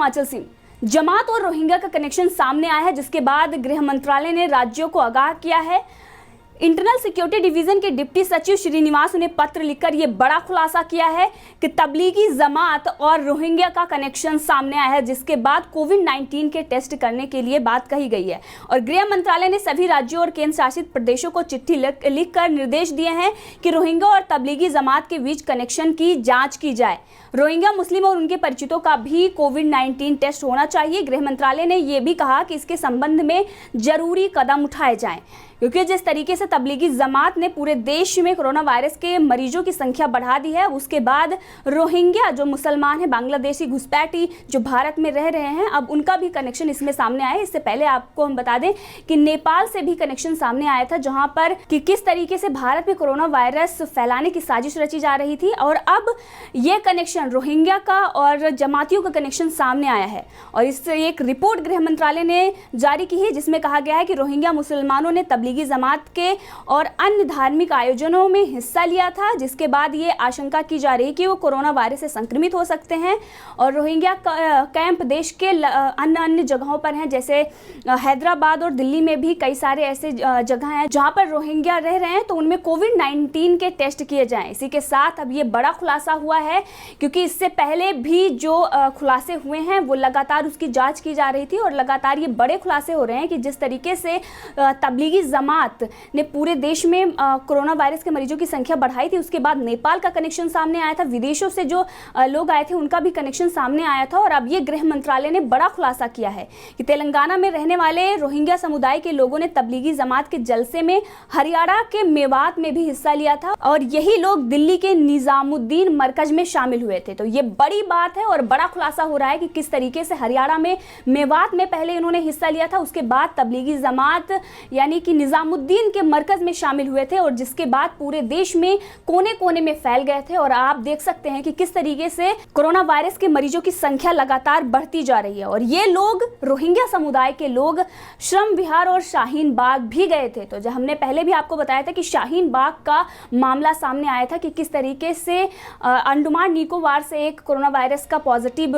हिमाचल से जमात और रोहिंग्या का कनेक्शन सामने आया है, जिसके बाद गृह मंत्रालय ने राज्यों को आगाह किया है। इंटरनल सिक्योरिटी डिवीजन के डिप्टी सचिव श्रीनिवास ने पत्र लिखकर यह बड़ा खुलासा किया है कि तबलीगी जमात और रोहिंग्या का कनेक्शन सामने आया है, जिसके बाद कोविड-19 के टेस्ट करने के लिए बात कही गई है। और गृह मंत्रालय ने सभी राज्यों और केंद्र शासित प्रदेशों को चिट्ठी लिखकर निर्देश दिए हैं कि रोहिंग्या और तबलीगी जमात के बीच कनेक्शन की जांच की जाए। रोहिंग्या मुस्लिम और उनके परिचितों का भी कोविड-19 टेस्ट होना चाहिए। गृह मंत्रालय ने यह भी कहा कि इसके संबंध में जरूरी कदम उठाए जाएं, क्योंकि जिस तरीके से तबलीगी जमात ने पूरे देश में कोरोना वायरस के मरीजों की संख्या बढ़ा दी है, उसके बाद रोहिंग्या जो मुसलमान हैं, बांग्लादेशी घुसपैठी जो भारत में रह रहे हैं, अब उनका भी कनेक्शन इसमें सामने आया है। इससे पहले आपको हम बता दें कि नेपाल से भी कनेक्शन सामने आया था, जहां पर कि किस तरीके से भारत में कोरोना वायरस फैलाने की साजिश रची जा रही थी। और अब ये कनेक्शन रोहिंग्या का और जमातियों का कनेक्शन सामने आया है। और इससे एक रिपोर्ट गृह मंत्रालय ने जारी की है, जिसमें कहा गया है कि रोहिंग्या मुसलमानों ने तबलीगी जमात के और अन्य धार्मिक आयोजनों में हिस्सा लिया था, जिसके बाद ये आशंका की जा रही है कि वो कोरोना वायरस से संक्रमित हो सकते हैं। और रोहिंग्या कैंप देश के अन्य जगहों पर हैं, जैसे हैदराबाद और दिल्ली में भी कई सारे ऐसे जगह हैं जहां पर रोहिंग्या रह रहे हैं, तो उनमें कोविड-19 के टेस्ट किए जाएं। इसी के साथ अब ये बड़ा खुलासा हुआ है, क्योंकि इससे पहले भी जो खुलासे हुए हैं वो लगातार उसकी जांच की जा रही थी। और लगातार ये बड़े खुलासे हो रहे हैं कि जिस तरीके से तबलीगी जमात ने पूरे देश में कोरोना वायरस के मरीजों की संख्या बढ़ाई थी, उसके बाद नेपाल का कनेक्शन सामने आया था, विदेशों से जो लोग आए थे उनका भी कनेक्शन सामने आया था। और अब ये गृह मंत्रालय ने बड़ा खुलासा किया है कि तेलंगाना में रहने वाले रोहिंग्या समुदाय के लोगों ने तबलीगी जमात के जलसे में हरियाणा के मेवात में भी हिस्सा लिया था, और यही लोग दिल्ली के निजामुद्दीन मरकज में शामिल हुए थे। तो ये बड़ी बात है और बड़ा खुलासा हो रहा है कि किस तरीके से हरियाणा में मेवात में पहले इन्होंने हिस्सा लिया था, उसके बाद तबलीगी जमात यानी कि निजामुद्दीन के मरकज में शामिल हुए थे, और जिसके बाद पूरे देश में कोने कोने में फैल गए थे। और आप देख सकते हैं कि किस तरीके से कोरोना वायरस के मरीजों की संख्या लगातार बढ़ती जा रही है। और ये लोग रोहिंग्या समुदाय के लोग श्रम विहार और शाहीन बाग भी गए थे। तो जब हमने पहले भी आपको बताया था कि शाहीन बाग का मामला सामने आया था कि किस तरीके से अंडमान निकोबार से एक कोरोना वायरस का पॉजिटिव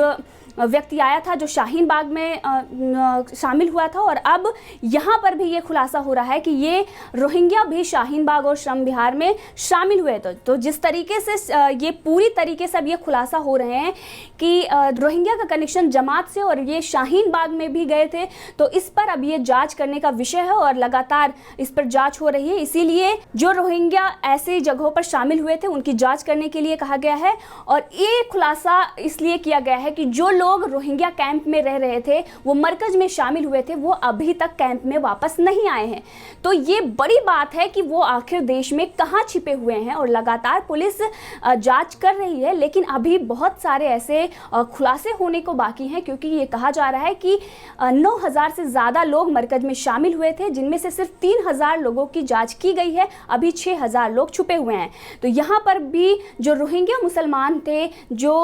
व्यक्ति आया था जो शाहीन बाग में शामिल हुआ था। और अब यहाँ पर भी ये खुलासा हो रहा है कि ये रोहिंग्या भी शाहीन बाग और श्रम विहार में शामिल हुए। तो जिस तरीके से ये पूरी तरीके से अब ये खुलासा हो रहे हैं कि रोहिंग्या का कनेक्शन जमात से और ये शाहीन बाग में भी गए थे, तो इस पर अब ये जांच करने का विषय है और लगातार इस पर जांच हो रही है। इसीलिए जो रोहिंग्या ऐसे जगहों पर शामिल हुए थे उनकी जाँच करने के लिए कहा गया है। और ये खुलासा इसलिए किया गया है कि जो लोग रोहिंग्या कैंप में रह रहे थे, वो मरकज में शामिल हुए थे, वो अभी तक कैंप में वापस नहीं आए हैं। तो ये बड़ी बात है कि वो आखिर देश में कहाँ छिपे हुए हैं। और लगातार पुलिस जांच कर रही है, लेकिन अभी बहुत सारे ऐसे खुलासे होने को बाकी हैं, क्योंकि ये कहा जा रहा है कि 9,000 से ज़्यादा लोग मरकज में शामिल हुए थे, जिनमें से सिर्फ 3,000 लोगों की जाँच की गई है। अभी 6,000 लोग छुपे हुए हैं। तो यहाँ पर भी जो रोहिंग्या मुसलमान थे जो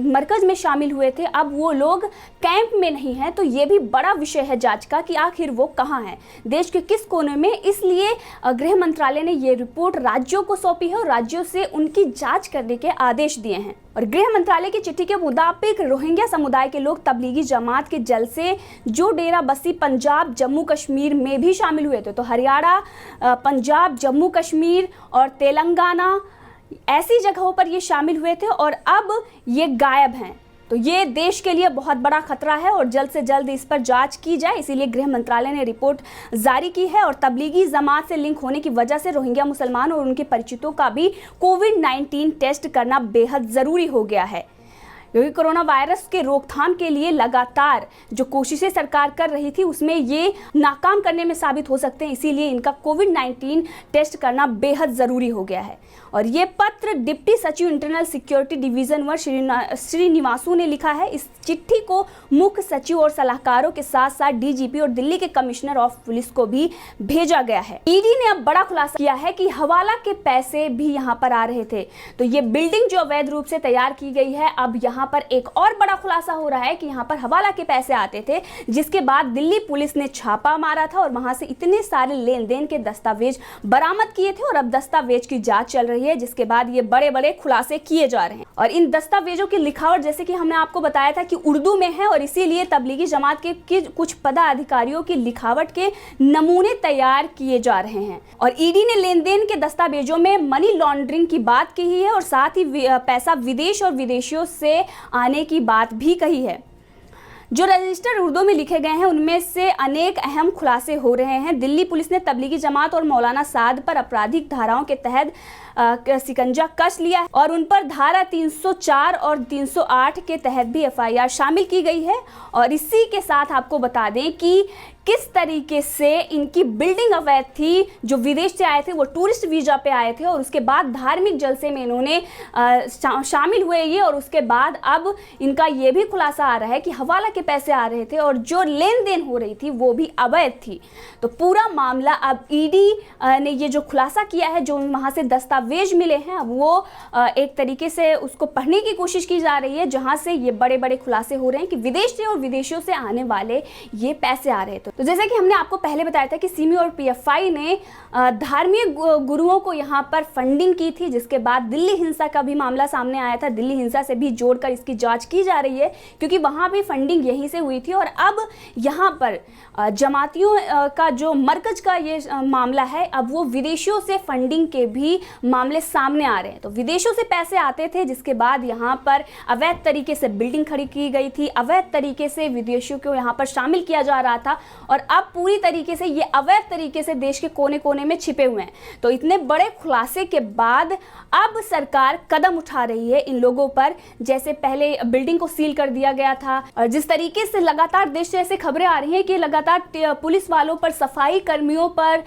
मरकज में शामिल हुए थे, अब वो लोग कैंप में नहीं हैं। तो ये भी बड़ा विषय है जांच का कि आखिर वो कहाँ हैं, देश के किस कोने में। इसलिए गृह मंत्रालय ने ये रिपोर्ट राज्यों को सौंपी है और राज्यों से उनकी जांच करने के आदेश दिए हैं। और गृह मंत्रालय की चिट्ठी के मुताबिक रोहिंग्या समुदाय के लोग तबलीगी जमात के जलसे जो डेरा बस्सी पंजाब जम्मू कश्मीर में भी शामिल हुए थे, तो हरियाणा, पंजाब, जम्मू कश्मीर और तेलंगाना ऐसी जगहों पर ये शामिल हुए थे और अब ये गायब हैं। तो ये देश के लिए बहुत बड़ा खतरा है और जल्द से जल्द इस पर जांच की जाए, इसीलिए गृह मंत्रालय ने रिपोर्ट जारी की है। और तबलीगी जमात से लिंक होने की वजह से रोहिंग्या मुसलमान और उनके परिचितों का भी कोविड-19 टेस्ट करना बेहद ज़रूरी हो गया है, क्योंकि कोरोना वायरस के रोकथाम के लिए लगातार जो कोशिशें सरकार कर रही थी उसमें ये नाकाम करने में साबित हो सकते हैं। इसीलिए इनका कोविड-19 टेस्ट करना बेहद ज़रूरी हो गया है। और ये पत्र डिप्टी सचिव इंटरनल सिक्योरिटी डिवीजन व श्रीनिवासू ने लिखा है। इस चिट्ठी को मुख्य सचिव और सलाहकारों के साथ साथ डीजीपी और दिल्ली के कमिश्नर ऑफ पुलिस को भी भेजा गया है। ईडी ने अब बड़ा खुलासा किया है कि हवाला के पैसे भी यहाँ पर आ रहे थे। तो ये बिल्डिंग जो अवैध रूप से तैयार की गई है, अब यहाँ यहाँ पर एक और बड़ा खुलासा हो रहा है कि यहाँ पर हवाला के पैसे आते थे, जिसके बाद दिल्ली पुलिस ने छापा मारा था और वहां से इतने सारे लेन देन के दस्तावेज बरामद किए थे और अब दस्तावेज की जांच चल रही है, जिसके बाद ये बड़े बड़े खुलासे किए जा रहे हैं। और इन दस्तावेजों की लिखावट, जैसे कि हमने आपको बताया था कि उर्दू में है और इसीलिए तबलीगी जमात के कुछ पदाधिकारियों की लिखावट के नमूने तैयार किए जा रहे हैं। और ईडी ने लेन देन के दस्तावेजों में मनी लॉन्ड्रिंग की बात कही है और साथ ही पैसा विदेश और विदेशियों से आने की बात भी कही है। जो रजिस्टर उर्दू में लिखे गए हैं उनमें से अनेक अहम खुलासे हो रहे हैं। दिल्ली पुलिस ने तबलीगी जमात और मौलाना साद पर आपराधिक धाराओं के तहत शिकंजा कस लिया है और उन पर धारा 304 और 308 के तहत भी एफआईआर शामिल की गई है। और इसी के साथ आपको बता दें कि किस तरीके से इनकी बिल्डिंग अवैध थी। जो विदेश से आए थे वो टूरिस्ट वीजा पे आए थे और उसके बाद धार्मिक जलसे में इन्होंने शामिल हुए ये, और उसके बाद अब इनका ये भी खुलासा आ रहा है कि हवाला के पैसे आ रहे थे और जो लेन देन हो रही थी वो भी अवैध थी। तो पूरा मामला अब ईडी ने ये जो खुलासा किया है, जो वहाँ से दस्तावेज मिले हैं, अब वो एक तरीके से उसको पढ़ने की कोशिश की जा रही है, जहाँ से ये बड़े बड़े खुलासे हो रहे हैं कि विदेश से और विदेशों से आने वाले ये पैसे आ रहे थे। तो जैसे कि हमने आपको पहले बताया था कि सिमी और पीएफआई ने धार्मिक गुरुओं को यहाँ पर फंडिंग की थी, जिसके बाद दिल्ली हिंसा का भी मामला सामने आया था। दिल्ली हिंसा से भी जोड़कर इसकी जांच की जा रही है क्योंकि वहाँ भी फंडिंग यहीं से हुई थी। और अब यहाँ पर जमातियों का जो मरकज का ये मामला है, अब वो विदेशियों से फंडिंग के भी मामले सामने आ रहे हैं। तो विदेशों से पैसे आते थे, जिसके बाद यहाँ पर अवैध तरीके से बिल्डिंग खड़ी की गई थी, अवैध तरीके से विदेशियों को यहाँ पर शामिल किया जा रहा था और अब पूरी तरीके से ये अवैध तरीके से देश के कोने कोने में छिपे हुए हैं। तो इतने बड़े खुलासे के बाद अब सरकार कदम उठा रही है इन लोगों पर। जैसे पहले बिल्डिंग को सील कर दिया गया था और जिस तरीके से लगातार देश से ऐसे खबरें आ रही हैं कि लगातार पुलिस वालों पर, सफाई कर्मियों पर,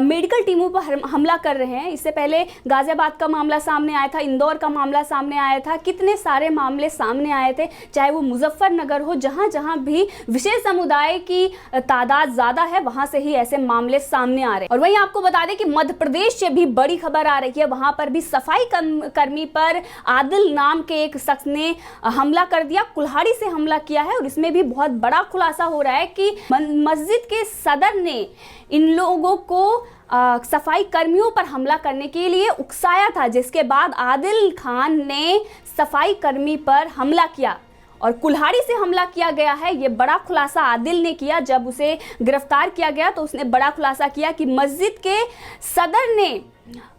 मेडिकल टीमों पर हमला कर रहे हैं। इससे पहले गाजियाबाद का मामला सामने आया था, इंदौर का मामला सामने आया था, कितने सारे मामले सामने आए थे, चाहे वो मुजफ्फरनगर हो, जहां जहां भी विशेष समुदाय की तादाद ज्यादा है वहां से ही ऐसे मामले सामने आ रहे हैं। और वहीं आपको बता दें कि मध्य प्रदेश से भी बड़ी खबर आ रही है, वहां पर भी सफाई कर्मी पर आदिल नाम के एक शख्स ने हमला कर दिया, कुल्हाड़ी से हमला किया है। और इसमें भी बहुत बड़ा खुलासा हो रहा है कि मस्जिद के सदर ने इन लोगों को सफाई कर्मियों पर हमला करने के लिए उकसाया था, जिसके बाद आदिल खान ने सफाई कर्मी पर हमला किया और कुल्हाड़ी से हमला किया गया है। ये बड़ा खुलासा आदिल ने किया। जब उसे गिरफ्तार किया गया तो उसने बड़ा खुलासा किया कि मस्जिद के सदर ने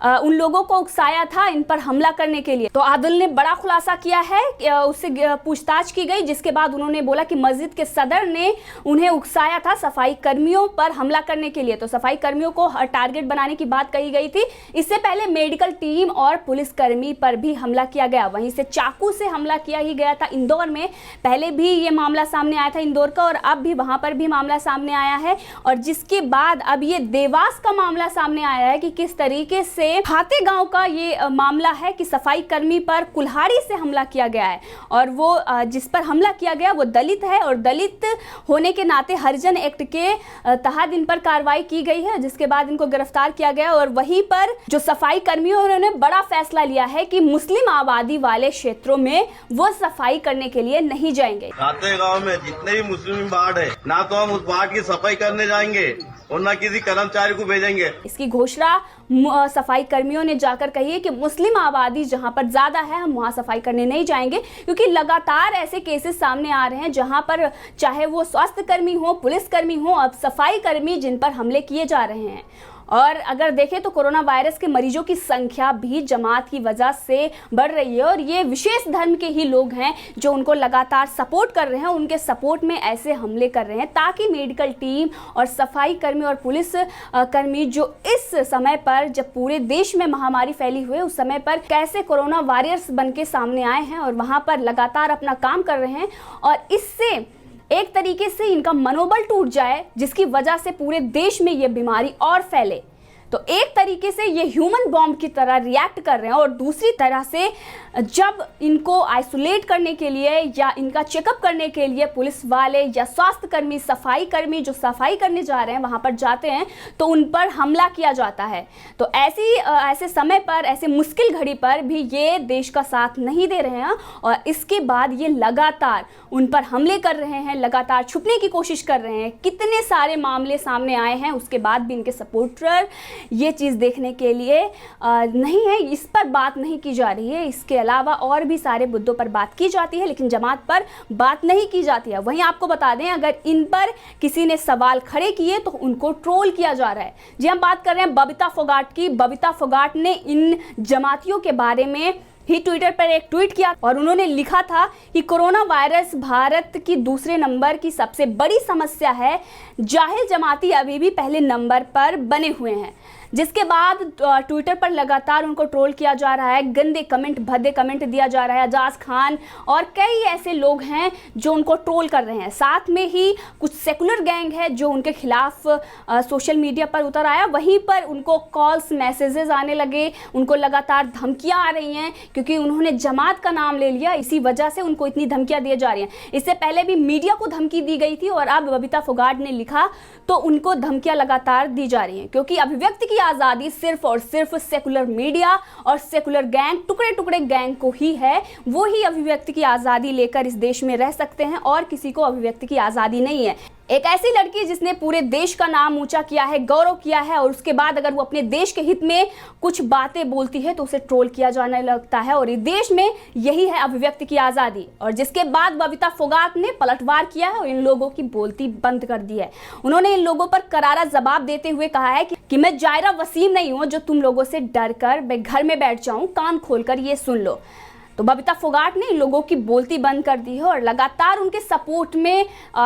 उन लोगों को उकसाया था इन पर हमला करने के लिए। तो आदिल ने बड़ा खुलासा किया है, उससे पूछताछ की गई, जिसके बाद उन्होंने बोला कि मस्जिद के सदर ने उन्हें उकसाया था सफाई कर्मियों पर हमला करने के लिए। तो सफाई कर्मियों को टारगेट बनाने की बात कही गई थी। इससे पहले मेडिकल टीम और पुलिसकर्मी पर भी हमला किया गया, वहीं से चाकू से हमला किया ही गया था। इंदौर में पहले भी ये मामला सामने आया था इंदौर का, और अब भी वहां पर भी मामला सामने आया है। और जिसके बाद अब ये देवास का मामला सामने आया है कि किस तरीके से फाते गांव का ये मामला है कि सफाई कर्मी पर कुल्हाड़ी से हमला किया गया है और वो जिस पर हमला किया गया वो दलित है और दलित होने के नाते हरिजन एक्ट के तहत इन पर कार्रवाई की गई है, जिसके बाद इनको गिरफ्तार किया गया। और वहीं पर जो सफाई कर्मियों उन्होंने बड़ा फैसला लिया है कि मुस्लिम आबादी वाले क्षेत्रों में वो सफाई करने के लिए नहीं जाएंगे। फाते गांव में जितने भी मुस्लिम वार्ड है, ना तो हम उस वार्ड की सफाई करने जाएंगे और ना किसी कर्मचारी को भेजेंगे। इसकी घोषणा सफाई कर्मियों ने जाकर कही है कि मुस्लिम आबादी जहां पर ज्यादा है हम वहां सफाई करने नहीं जाएंगे, क्योंकि लगातार ऐसे केसेस सामने आ रहे हैं जहां पर चाहे वो स्वास्थ्य कर्मी हो, पुलिस कर्मी हो, अब सफाई कर्मी जिन पर हमले किए जा रहे हैं। और अगर देखें तो कोरोना वायरस के मरीजों की संख्या भी जमात की वजह से बढ़ रही है और ये विशेष धर्म के ही लोग हैं जो उनको लगातार सपोर्ट कर रहे हैं, उनके सपोर्ट में ऐसे हमले कर रहे हैं ताकि मेडिकल टीम और सफाई कर्मी और पुलिस कर्मी जो इस समय पर जब पूरे देश में महामारी फैली हुई उस समय पर कैसे कोरोना वॉरियर्स बन के सामने आए हैं और वहाँ पर लगातार अपना काम कर रहे हैं और इससे एक तरीके से इनका मनोबल टूट जाए जिसकी वजह से पूरे देश में ये बीमारी और फैले। तो एक तरीके से ये ह्यूमन बॉम्ब की तरह रिएक्ट कर रहे हैं, और दूसरी तरह से जब इनको आइसोलेट करने के लिए या इनका चेकअप करने के लिए पुलिस वाले या स्वास्थ्य कर्मी, सफाई कर्मी जो सफाई करने जा रहे हैं वहाँ पर जाते हैं तो उन पर हमला किया जाता है। तो ऐसे समय पर, ऐसे मुश्किल घड़ी पर भी ये देश का साथ नहीं दे रहे हैं, और इसके बाद ये लगातार उन पर हमले कर रहे हैं, लगातार छुपने की कोशिश कर रहे हैं। कितने सारे मामले सामने आए हैं, उसके बाद भी इनके सपोर्टर ये चीज़ देखने के लिए नहीं है, इस पर बात नहीं की जा रही है। इसके अलावा और भी सारे मुद्दों पर बात की जाती है, लेकिन जमात पर बात नहीं की जाती है। वहीं आपको बता दें, अगर इन पर किसी ने सवाल खड़े किए तो उनको ट्रोल किया जा रहा है। जी, हम बात कर रहे हैं बबीता फोगाट की। बबीता फोगाट ने इन जमातियों के बारे में ही ट्विटर पर एक ट्वीट किया और उन्होंने लिखा था कि कोरोना वायरस भारत की दूसरे नंबर की सबसे बड़ी समस्या है, जाहिल जमाती अभी भी पहले नंबर पर बने हुए हैं। जिसके बाद ट्विटर पर लगातार उनको ट्रोल किया जा रहा है, गंदे कमेंट, भद्दे कमेंट दिया जा रहा है। अजाज खान और कई ऐसे लोग हैं जो उनको ट्रोल कर रहे हैं। साथ में ही कुछ सेकुलर गैंग है जो उनके खिलाफ सोशल मीडिया पर उतर आया। वहीं पर उनको कॉल्स, मैसेजेस आने लगे, उनको लगातार धमकियां आ रही हैं क्योंकि उन्होंने जमात का नाम ले लिया। इसी वजह से उनको इतनी धमकियां दी जा रही हैं। इससे पहले भी मीडिया को धमकी दी गई थी और अब बबीता फोगाट ने लिखा तो उनको धमकियां लगातार दी जा रही हैं, क्योंकि अभिव्यक्ति की आज़ादी सिर्फ और सिर्फ सेकुलर मीडिया और सेकुलर गैंग, टुकड़े टुकड़े गैंग को ही है। वो ही अभिव्यक्ति की आज़ादी लेकर इस देश में रह सकते हैं और किसी को अभिव्यक्ति की आज़ादी नहीं है। एक ऐसी लड़की जिसने पूरे देश का नाम ऊंचा किया है, गौरव किया है, और उसके बाद अगर वो अपने देश के हित में कुछ बातें बोलती है तो उसे ट्रोल किया जाने लगता है। और इस देश में यही है अभिव्यक्ति की आज़ादी। और जिसके बाद बबीता फोगाट ने पलटवार किया है और इन लोगों की बोलती बंद कर दी है। उन्होंने इन लोगों पर करारा जवाब देते हुए कहा है कि मैं जायरा वसीम नहीं हूं जो तुम लोगों से डर कर मैं घर में बैठ जाऊं, कान खोलकर ये सुन लो। तो बबीता फोगाट ने इन लोगों की बोलती बंद कर दी है और लगातार उनके सपोर्ट में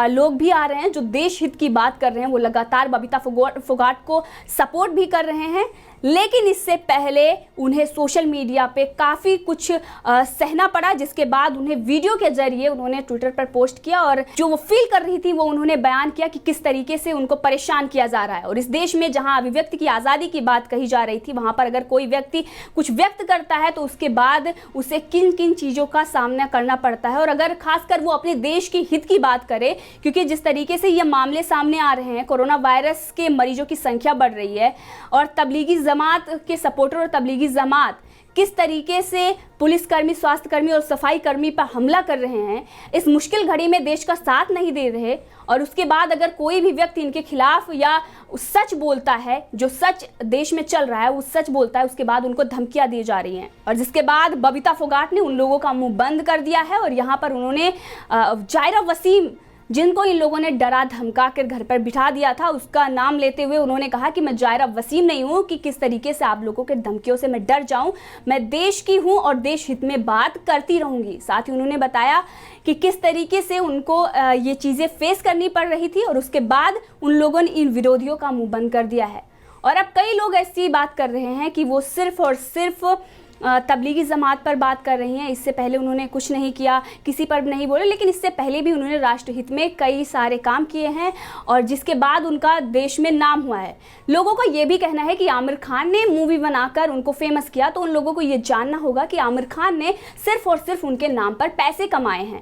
लोग भी आ रहे हैं जो देश हित की बात कर रहे हैं। वो लगातार बबीता फोगाट को सपोर्ट भी कर रहे हैं। लेकिन इससे पहले उन्हें सोशल मीडिया पे काफ़ी कुछ सहना पड़ा, जिसके बाद उन्हें वीडियो के जरिए उन्होंने ट्विटर पर पोस्ट किया और जो वो फील कर रही थी वो उन्होंने बयान किया कि किस तरीके से उनको परेशान किया जा रहा है। और इस देश में जहां अभिव्यक्ति की आज़ादी की बात कही जा रही थी, वहां पर अगर कोई व्यक्ति कुछ व्यक्त करता है तो उसके बाद उसे किन किन चीज़ों का सामना करना पड़ता है। और अगर खासकर वो अपने देश के हित की बात करे, क्योंकि जिस तरीके से ये मामले सामने आ रहे हैं, कोरोना वायरस के मरीजों की संख्या बढ़ रही है और तबलीगी जमात के सपोर्टर और तबलीगी जमात किस तरीके से पुलिसकर्मी, स्वास्थ्य कर्मी और सफाई कर्मी पर हमला कर रहे हैं, इस मुश्किल घड़ी में देश का साथ नहीं दे रहे, और उसके बाद अगर कोई भी व्यक्ति इनके खिलाफ या सच बोलता है, जो सच देश में चल रहा है वो सच बोलता है, उसके बाद उनको धमकियां दी जा रही हैं। और जिसके बाद बबीता फोगाट ने उन लोगों का मुंह बंद कर दिया है और यहाँ पर उन्होंने जायरा वसीम, जिनको इन लोगों ने डरा धमका कर घर पर बिठा दिया था, उसका नाम लेते हुए उन्होंने कहा कि मैं जायरा वसीम नहीं हूं कि किस तरीके से आप लोगों के धमकियों से मैं डर जाऊं। मैं देश की हूं और देश हित में बात करती रहूंगी। साथ ही उन्होंने बताया कि किस तरीके से उनको ये चीज़ें फेस करनी पड़ रही थी और उसके बाद उन लोगों ने इन विरोधियों का मुंह बंद कर दिया है। और अब कई लोग ऐसी बात कर रहे हैं कि वो सिर्फ और सिर्फ तबलीगी जमात पर बात कर रही हैं। इससे पहले उन्होंने कुछ नहीं किया, किसी पर नहीं बोले, लेकिन इससे पहले भी उन्होंने राष्ट्रहित में कई सारे काम किए हैं और जिसके बाद उनका देश में नाम हुआ है। लोगों का ये भी कहना है कि आमिर खान ने मूवी बनाकर उनको फेमस किया, तो उन लोगों को ये जानना होगा कि आमिर खान ने सिर्फ और सिर्फ उनके नाम पर पैसे कमाए हैं,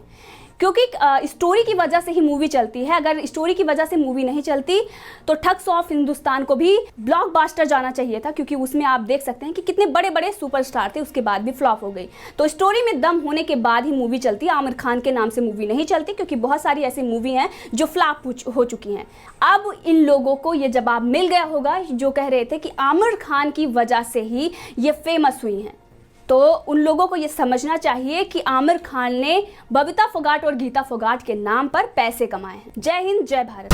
क्योंकि स्टोरी की वजह से ही मूवी चलती है। अगर स्टोरी की वजह से मूवी नहीं चलती तो ठग्स ऑफ हिंदुस्तान को भी ब्लॉकबस्टर जाना चाहिए था, क्योंकि उसमें आप देख सकते हैं कि कितने बड़े बड़े सुपरस्टार थे, उसके बाद भी फ्लॉप हो गई। तो स्टोरी में दम होने के बाद ही मूवी चलती है। आमिर खान के नाम से मूवी नहीं चलती, क्योंकि बहुत सारी ऐसी मूवी हैं जो फ्लॉप हो चुकी हैं। अब इन लोगों को ये जवाब मिल गया होगा जो कह रहे थे कि आमिर खान की वजह से ही ये फेमस हुई हैं। तो उन लोगों को ये समझना चाहिए कि आमिर खान ने बबीता फोगाट और गीता फोगाट के नाम पर पैसे कमाए हैं। जय हिंद, जय भारत।